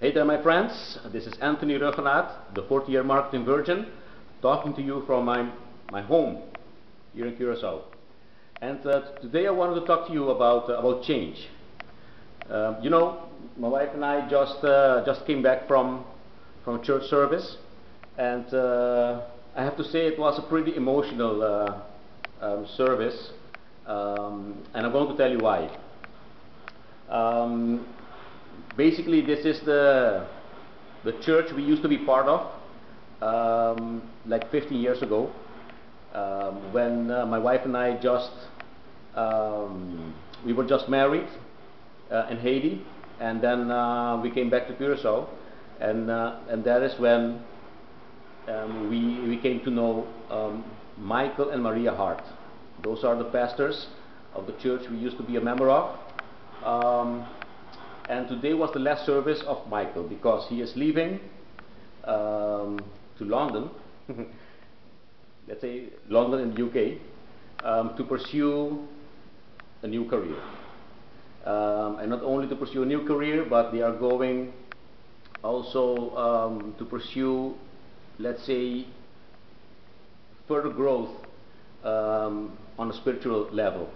Hey there, my friends. This is Anthony Ruggenaat, the 40-year marketing virgin, talking to you from my home here in Curacao. And today I wanted to talk to you about change. You know, my wife and I just came back from church service, and I have to say it was a pretty emotional service, and I'm going to tell you why. Basically, this is the church we used to be part of, like 15 years ago, when my wife and I we were just married in Haiti, and then we came back to Curacao, and that is when we came to know Michael and Maria Hart. Those are the pastors of the church we used to be a member of. And today was the last service of Michael, because he is leaving to London, let's say London in the UK, to pursue a new career. And not only to pursue a new career, but they are going also to pursue, let's say, further growth on a spiritual level.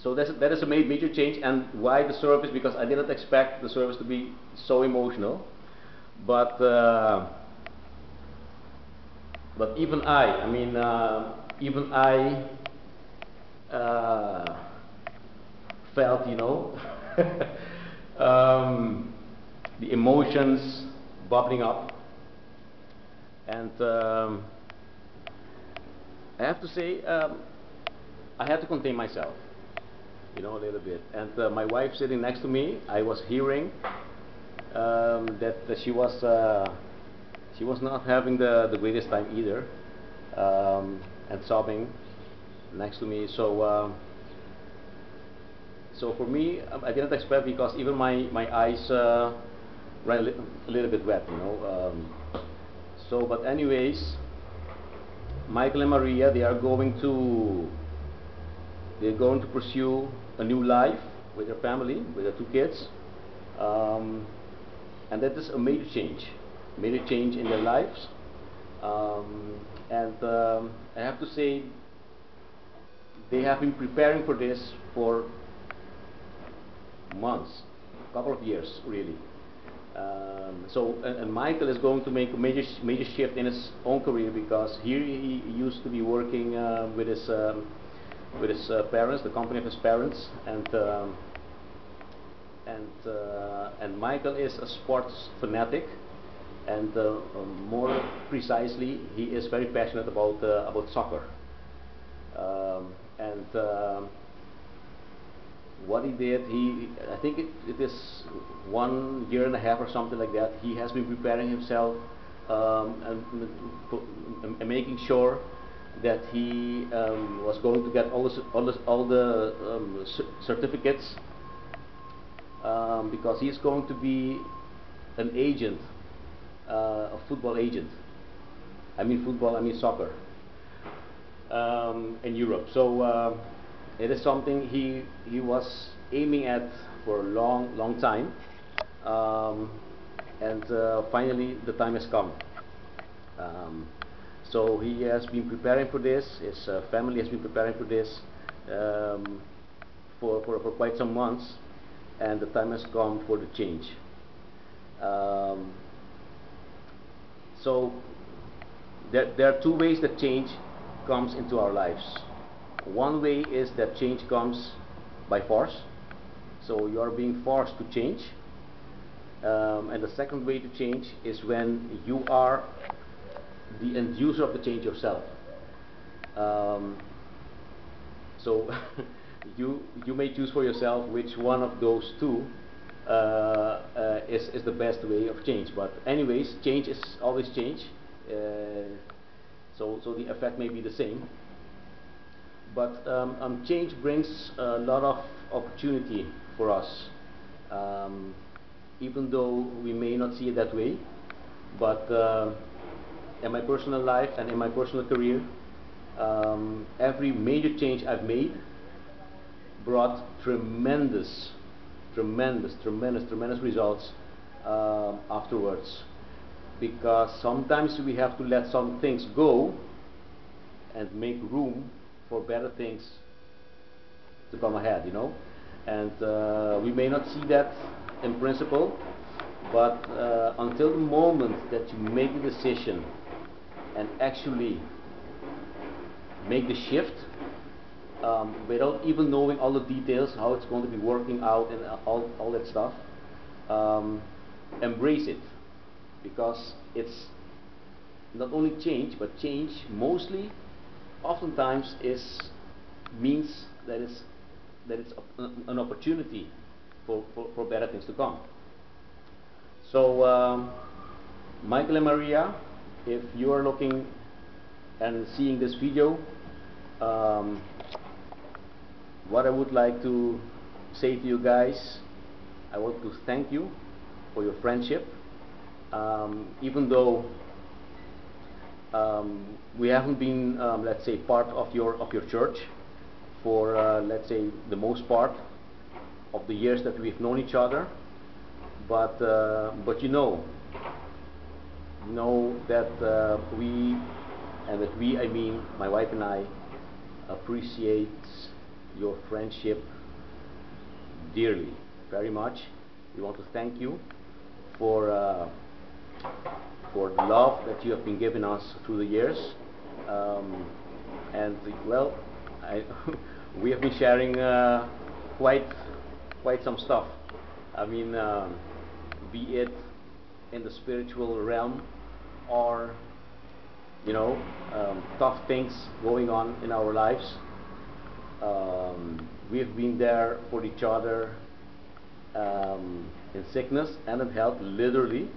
So that is a major change. And why the service? Because I didn't expect the service to be so emotional, but even even I felt, you know, the emotions bubbling up, and I have to say, I had to contain myself, you know, a little bit. And my wife sitting next to me, I was hearing that she was not having the greatest time either, and sobbing next to me. So for me, I didn't expect, because even my eyes ran a little bit wet, you know. But anyways, Michael and Maria, they're going to pursue a new life with their family, with their 2 kids, and that is a major change in their lives. And I have to say, they have been preparing for this for months, a couple of years, really. And Michael is going to make a major shift in his own career, because here he used to be working with his parents, the company of his parents, and Michael is a sports fanatic, and more precisely, he is very passionate about soccer. What he did, I think it is 1.5 years or something like that. He has been preparing himself and making sure that he was going to get all the certificates, because he's going to be an agent, a football agent. I mean soccer, in Europe. So it is something he was aiming at for a long time, and finally the time has come. So he has been preparing for this, his family has been preparing for this for quite some months, and the time has come for the change. So there are 2 ways that change comes into our lives. One way is that change comes by force, so you are being forced to change, and the second way to change is when you are the end user of the change yourself. So you may choose for yourself which one of those 2 is the best way of change. But anyways, change is always change, so the effect may be the same, but change brings a lot of opportunity for us, even though we may not see it that way. But in my personal life and in my personal career, every major change I've made brought tremendous tremendous results afterwards, because sometimes we have to let some things go and make room for better things to come ahead, you know. And we may not see that in principle, but until the moment that you make the decision and actually make the shift, without even knowing all the details, how it's going to be working out and all that stuff, embrace it, because it's not only change, but change mostly, oftentimes, means that it's an opportunity for better things to come. So, Michael and Maria, if you are looking and seeing this video, what I would like to say to you guys, I want to thank you for your friendship. Even though we haven't been, let's say, part of your church for, let's say, the most part of the years that we've known each other, but you know that I mean my wife and I appreciate your friendship dearly, very much. We want to thank you for the love that you have been giving us through the years, and well, we have been sharing quite some stuff. I mean, be it in the spiritual realm, or you know, tough things going on in our lives. We have been there for each other in sickness and in health, literally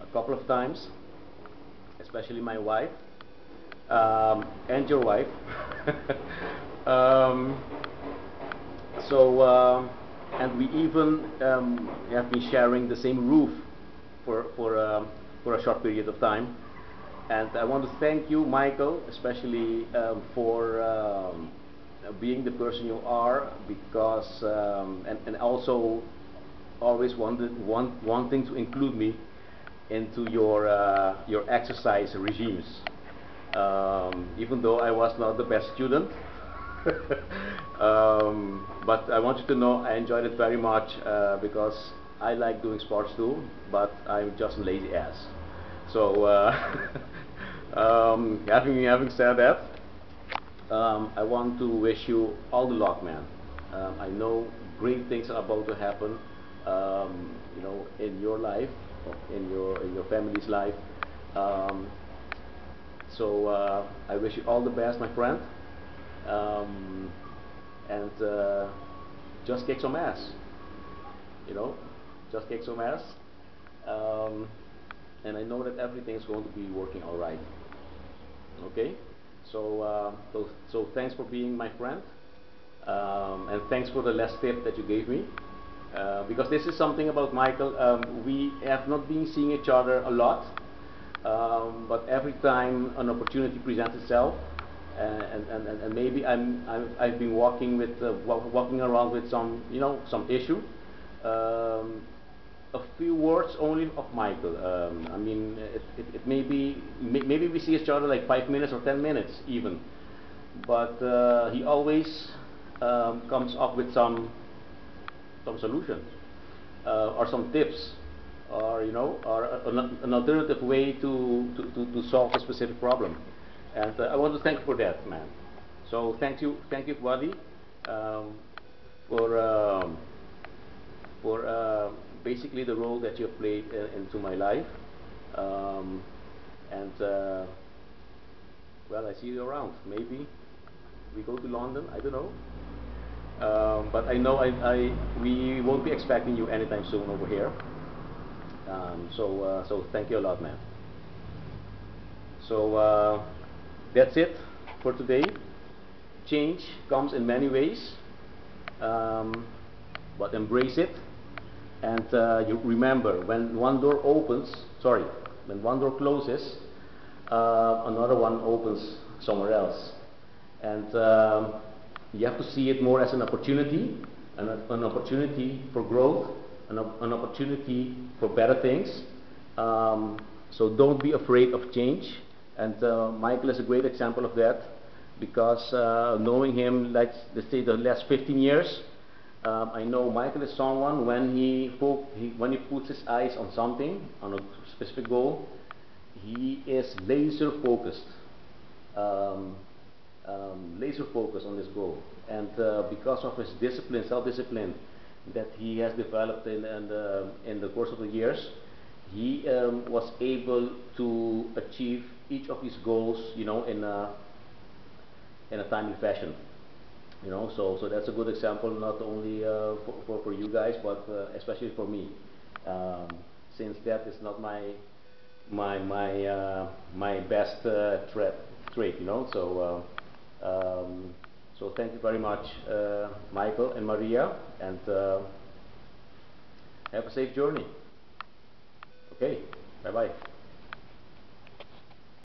a couple of times, especially my wife and your wife. And we even have been sharing the same roof for a short period of time. And I want to thank you, Michael, especially for being the person you are, because and also always wanting to include me into your exercise regimes, even though I was not the best student. But I want you to know I enjoyed it very much, because I like doing sports too, but I'm just a lazy ass. So having said that, I want to wish you all the luck, man. I know great things are about to happen, you know, in your life, in your family's life. So I wish you all the best, my friend, and just kick some ass. You know, just kick some ass. And I know that everything is going to be working all right. Okay, so so thanks for being my friend, and thanks for the last tip that you gave me, because this is something about Michael. We have not been seeing each other a lot, but every time an opportunity presents itself, and maybe I've been walking around with some, you know, some issue. A few words only of Michael. I mean, it may be, maybe we see each other like 5 minutes or 10 minutes even, but he always comes up with some solution, or some tips, or you know, or an alternative way to solve a specific problem. And I want to thank you for that, man. So thank you, buddy, for basically the role that you have played into my life, and well, I see you around. Maybe we go to London, I don't know, but I know we won't be expecting you anytime soon over here. So thank you a lot, man. So that's it for today. Change comes in many ways, but embrace it. And you remember, when one door closes, another one opens somewhere else. And you have to see it more as an opportunity an opportunity for growth, an opportunity for better things. So don't be afraid of change. And Michael is a great example of that, because knowing him, let's say the last 15 years, I know Michael is someone when when he puts his eyes on something, on a specific goal, he is laser focused. Laser focus on this goal, and because of his discipline, self-discipline that he has developed in the course of the years, he was able to achieve each of his goals, you know, in a timely fashion. You know, so that's a good example, not only for you guys, but especially for me, since that is not my best trait, you know. So thank you very much, Michael and Maria, and have a safe journey. Okay, bye bye.